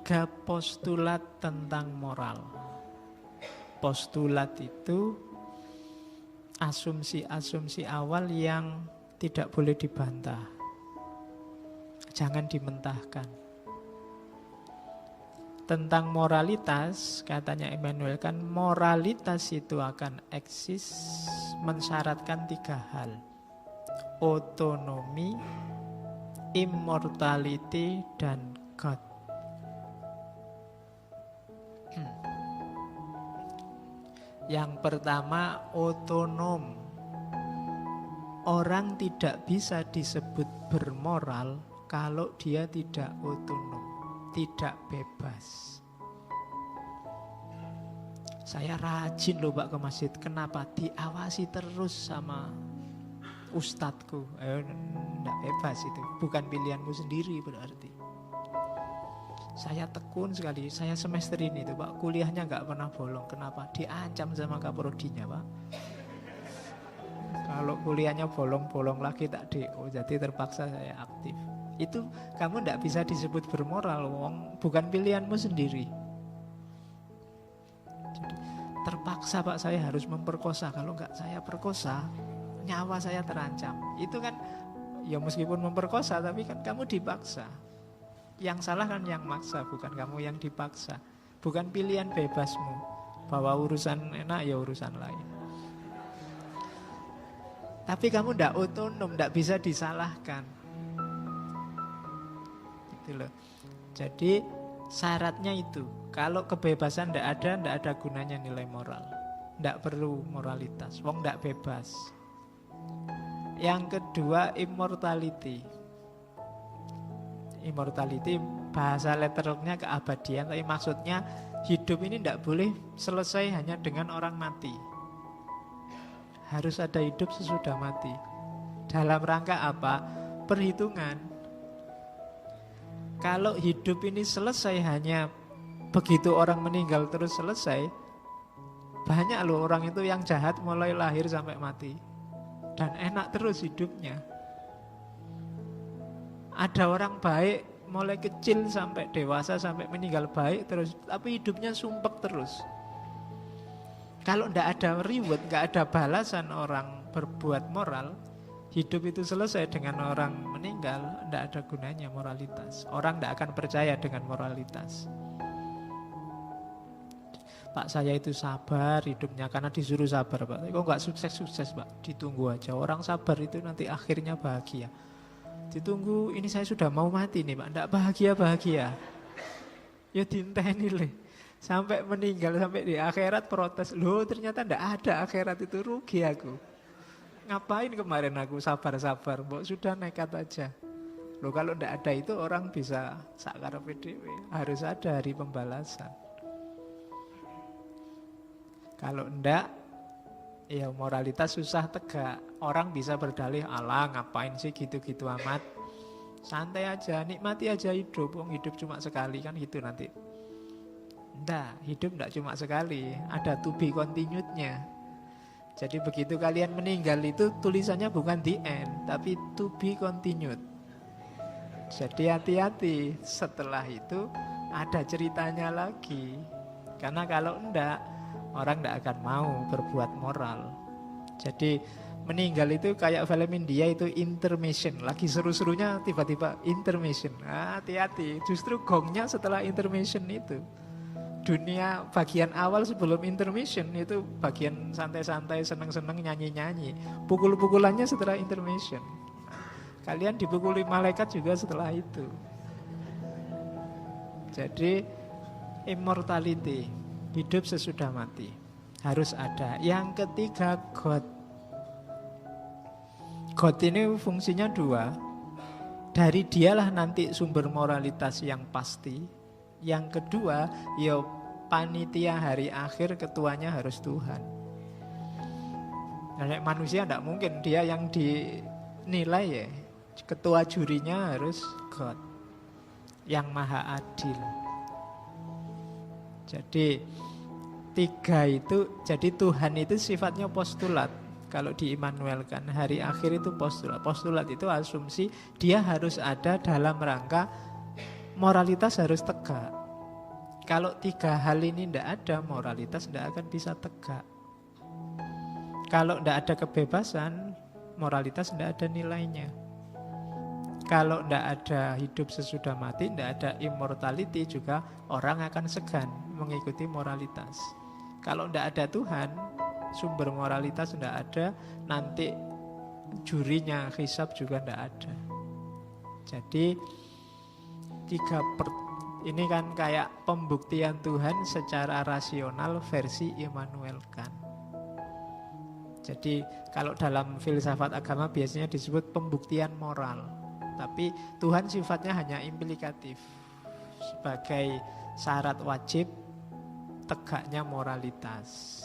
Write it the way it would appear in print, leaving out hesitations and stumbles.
3 postulat tentang moral. Postulat itu asumsi-asumsi awal yang tidak boleh dibantah. Jangan dimentahkan. Tentang moralitas, katanya Immanuel Kant, moralitas itu akan eksis mensyaratkan 3 hal. Otonomi, immortality, dan God. Yang pertama, otonom. Orang tidak bisa disebut bermoral kalau dia tidak otonom, tidak bebas. Saya rajin loh Pak ke masjid. Kenapa? Diawasi terus sama ustadku. Enggak bebas itu. Bukan pilihanmu sendiri berarti. Saya tekun sekali. Saya semester ini tuh Pak, kuliahnya nggak pernah bolong. Kenapa? Diancam sama kaprodinya Pak. Kalau kuliahnya bolong-bolong lagi tak DO, jadi terpaksa saya aktif. Itu kamu tidak bisa disebut bermoral, wong bukan pilihanmu sendiri. Jadi, terpaksa Pak saya harus memperkosa. Kalau enggak saya perkosa, nyawa saya terancam. Itu kan, ya meskipun memperkosa, tapi kan kamu dipaksa. Yang salah kan yang maksa, bukan kamu yang dipaksa. Bukan pilihan bebasmu. Bahwa urusan enak ya urusan lain. Tapi kamu tidak otonom, tidak bisa disalahkan. Gitu loh. Jadi syaratnya itu, kalau kebebasan tidak ada gunanya nilai moral. Tidak perlu moralitas, wong tidak bebas. Yang kedua, immortality. Immortality bahasa letternya keabadian, tapi maksudnya hidup ini tidak boleh selesai hanya dengan orang mati. Harus ada hidup sesudah mati. Dalam rangka apa? Perhitungan. Kalau hidup ini selesai hanya begitu orang meninggal terus selesai, banyak loh orang itu yang jahat mulai lahir sampai mati. Dan enak terus hidupnya. Ada orang baik mulai kecil sampai dewasa sampai meninggal baik terus, tapi hidupnya sumpek terus. Kalau tidak ada reward, tidak ada balasan orang berbuat moral, hidup itu selesai dengan orang meninggal, tidak ada gunanya moralitas. Orang tidak akan percaya dengan moralitas. Pak saya itu sabar hidupnya karena disuruh sabar Pak. Kok nggak sukses-sukses Pak? Ditunggu aja. Orang sabar itu nanti akhirnya bahagia. Ditunggu, ini saya sudah mau mati nih Pak, tidak bahagia-bahagia. Ya dinteni leh. Sampai meninggal, sampai di akhirat protes. Loh ternyata tidak ada akhirat, itu rugi aku. Ngapain kemarin aku sabar-sabar, mbok sudah nekat aja. Loh kalau tidak ada itu orang bisa sakar PDW. Harus ada hari pembalasan. Kalau tidak, ya moralitas susah tegak. Orang bisa berdalih, alah ngapain sih gitu-gitu amat. Santai aja, nikmati aja hidup. Wong hidup cuma sekali kan gitu nanti. Nggak, hidup nggak cuma sekali, ada to be continued-nya. Jadi begitu kalian meninggal itu tulisannya bukan the end, tapi to be continued. Jadi hati-hati, setelah itu ada ceritanya lagi. Karena kalau enggak, orang enggak akan mau berbuat moral. Jadi meninggal itu kayak film India itu intermission. Lagi seru-serunya tiba-tiba intermission. Hati-hati, justru gongnya setelah intermission itu. Dunia bagian awal sebelum intermission itu bagian santai-santai, seneng-seneng, nyanyi-nyanyi. Pukul-pukulannya setelah intermission. Kalian dipukuli malaikat juga setelah itu. Jadi immortality, hidup sesudah mati, harus ada. Yang ketiga, God. God ini fungsinya 2. Dari dialah nanti sumber moralitas yang pasti. Yang kedua, ya panitia hari akhir, ketuanya harus Tuhan. Nah, manusia tidak mungkin, dia yang dinilai ya. Ketua jurinya harus God, yang maha adil. Jadi 3 itu, jadi Tuhan itu sifatnya postulat. Kalau di Immanuel Kant, hari akhir itu postulat. Postulat itu asumsi dia harus ada dalam rangka moralitas harus tegak. Kalau tiga hal ini tidak ada, moralitas tidak akan bisa tegak. Kalau tidak ada kebebasan, moralitas tidak ada nilainya. Kalau tidak ada hidup sesudah mati, tidak ada immortality juga, orang akan segan mengikuti moralitas. Kalau tidak ada Tuhan, sumber moralitas tidak ada, nanti jurinya hisab juga tidak ada. Jadi ini kan kayak pembuktian Tuhan secara rasional versi Immanuel Kant. Jadi kalau dalam filsafat agama biasanya disebut pembuktian moral. Tapi Tuhan sifatnya hanya implikatif. Sebagai syarat wajib tegaknya moralitas.